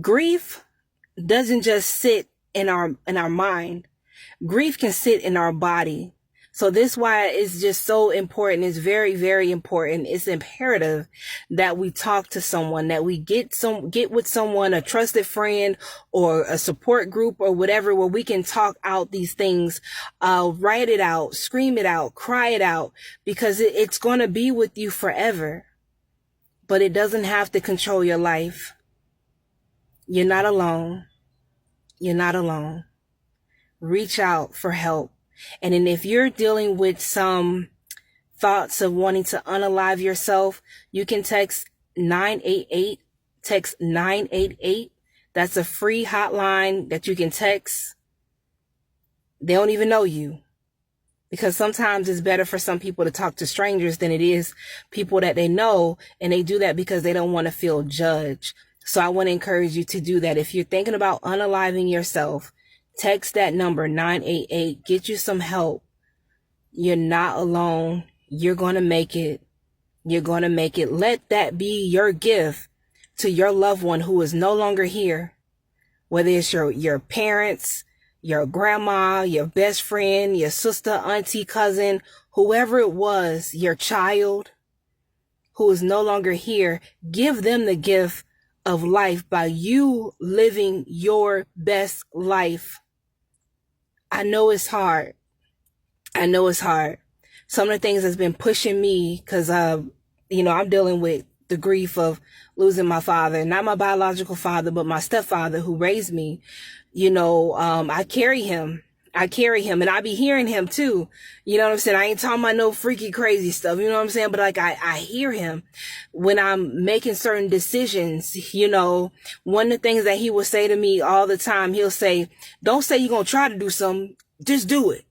Grief doesn't just sit in our mind. Grief can sit in our body. So this is why it's just so important. It's very, very important. It's imperative that we talk to someone, that we get with someone, a trusted friend or a support group or whatever, where we can talk out these things, write it out, scream it out, cry it out, because it's going to be with you forever. But it doesn't have to control your life. You're not alone. You're not alone. Reach out for help. And then if you're dealing with some thoughts of wanting to unalive yourself, you can text 988. Text 988. That's a free hotline that you can text. They don't even know you. Because sometimes it's better for some people to talk to strangers than it is people that they know. And they do that because they don't want to feel judged. So I want to encourage you to do that. If you're thinking about unaliving yourself, text that number 988. Get you some help. You're not alone. You're going to make it. You're going to make it. Let that be your gift to your loved one who is no longer here. Whether it's your parents, your grandma, your best friend, your sister, auntie, cousin, whoever it was, your child who is no longer here, give them the gift of life by you living your best life. I know it's hard. I know it's hard. Some of the things that's been pushing me, because, I'm dealing with the grief of losing my father, not my biological father, but my stepfather who raised me. I carry him and I be hearing him too. You know what I'm saying? I ain't talking about no freaky crazy stuff. You know what I'm saying? But like, I hear him when I'm making certain decisions. One of the things that he will say to me all the time, he'll say, don't say you're going to try to do something. Just do it.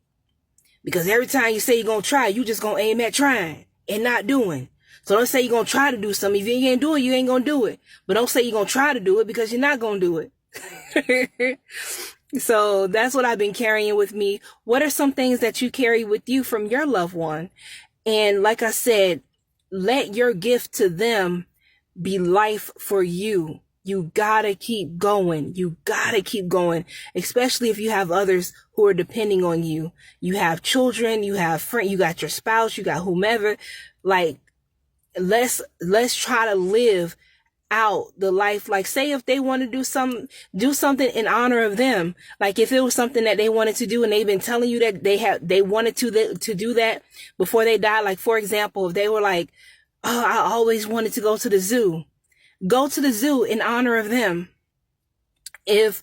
Because every time you say you're going to try, you just going to aim at trying and not doing. So don't say you're going to try to do something. If you ain't do it, you ain't going to do it. But don't say you're going to try to do it because you're not going to do it. So that's what I've been carrying with me. What are some things that you carry with you from your loved one? And like I said, let your gift to them be life for you. You gotta keep going. You gotta keep going, especially if you have others who are depending on you. You have children, you have friends, you got your spouse, you got whomever. Like, let's try to live out the life. Like, say if they want to do something in honor of them. Like if it was something that they wanted to do and they've been telling you that they wanted to do that before they died. Like, for example, if they were like, oh, I always wanted to go to the zoo. Go to the zoo in honor of them. If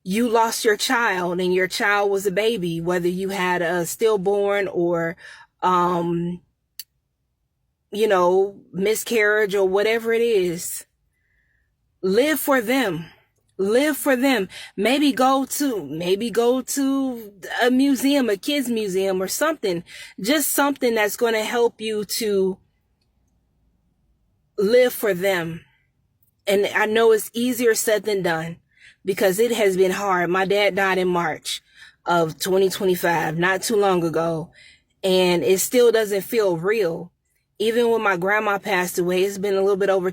you lost your child and your child was a baby, whether you had a stillborn or, miscarriage or whatever it is, live for them. Live for them. Maybe go to a museum, a kids museum or something. Just something that's going to help you to live for them. And I know it's easier said than done because it has been hard. My dad died in March of 2025, not too long ago. And it still doesn't feel real. Even when my grandma passed away, it's been a little bit over a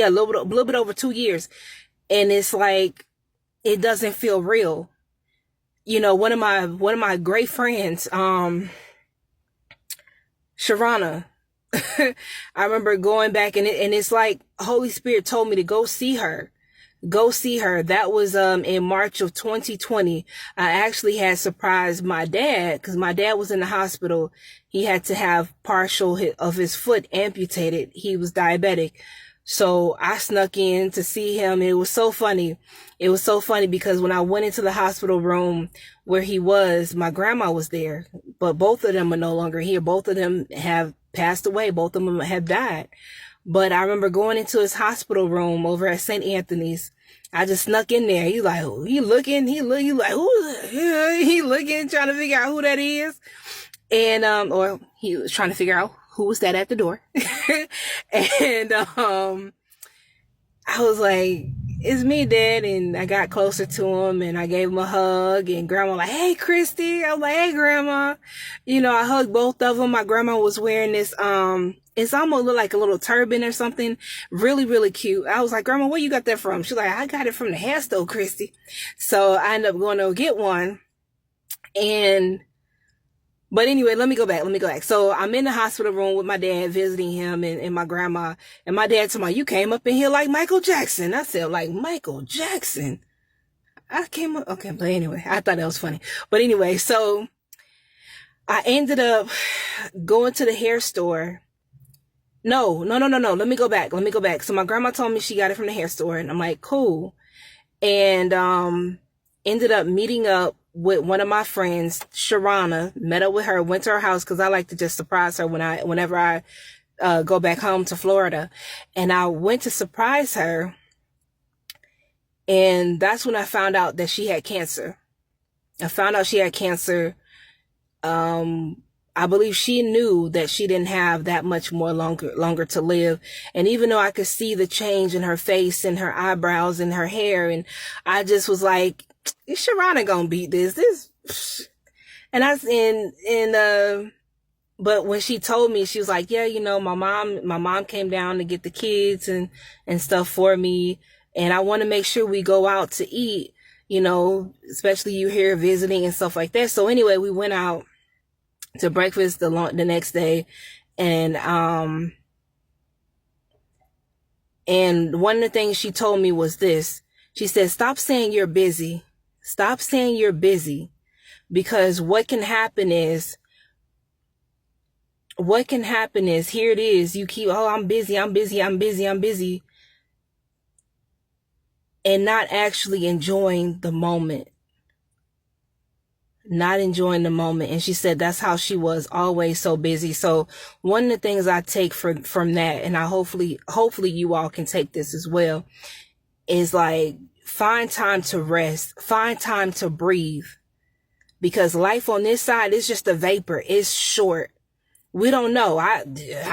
little bit over 2 years. And it's like, it doesn't feel real. One of my great friends, Sharana, I remember going back and it's like Holy Spirit told me to go see her. Go see her. That was in March of 2020. I actually had surprised my dad because my dad was in the hospital. He had to have partial of his foot amputated. He was diabetic. So I snuck in to see him. And it was so funny. It was so funny because when I went into the hospital room where he was, my grandma was there, but both of them are no longer here. Both of them have passed away. Both of them have died. But I remember going into his hospital room over at St. Anthony's. I just snuck in there. He's like, oh, he looking, like, who? He looking, trying to figure out who that is. And, or he was trying to figure out who was that at the door. And, I was like, it's me, Dad. And I got closer to him and I gave him a hug, and Grandma like, hey, Christy. I was like, hey, Grandma. You know, I hugged both of them. My grandma was wearing this, it's almost look like a little turban or something. Really, really cute. I was like, Grandma, where you got that from? She's like, I got it from the hair store, Christy. So I ended up going to get one. But anyway, let me go back. So I'm in the hospital room with my dad, visiting him and my grandma. And my dad told me, you came up in here like Michael Jackson. I said, like Michael Jackson? I came up. Okay, but anyway, I thought that was funny. But anyway, so I ended up going to the hair store. No. Let me go back. So my grandma told me she got it from the hair store, and I'm like, cool. And ended up meeting up with one of my friends, Sharana. Met up with her, went to her house because I like to just surprise her whenever I go back home to Florida. And I went to surprise her, and that's when I found out that she had cancer. I believe she knew that she didn't have that much more longer to live. And even though I could see the change in her face and her eyebrows and her hair, and I just was like, is Sharana gonna beat this? But when she told me, she was like, yeah, you know, my mom came down to get the kids and stuff for me. And I want to make sure we go out to eat, you know, especially you here visiting and stuff like that. So anyway, we went out to breakfast the next day. And one of the things she told me was this. She said, stop saying you're busy. Stop saying you're busy, because what can happen is here it is. You keep, oh, I'm busy. And not actually enjoying the moment. And she said that's how she was, always so busy. So one of the things I take from that, and I hopefully you all can take this as well, is like, find time to rest, find time to breathe, because life on this side is just a vapor. It's short. We don't know. I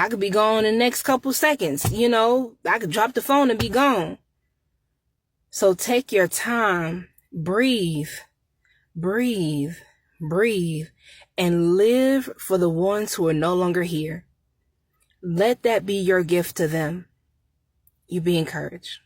could be gone in the next couple seconds. You know, I could drop the phone and be gone. So take your time, breathe, and live for the ones who are no longer here. Let that be your gift to them. You be encouraged.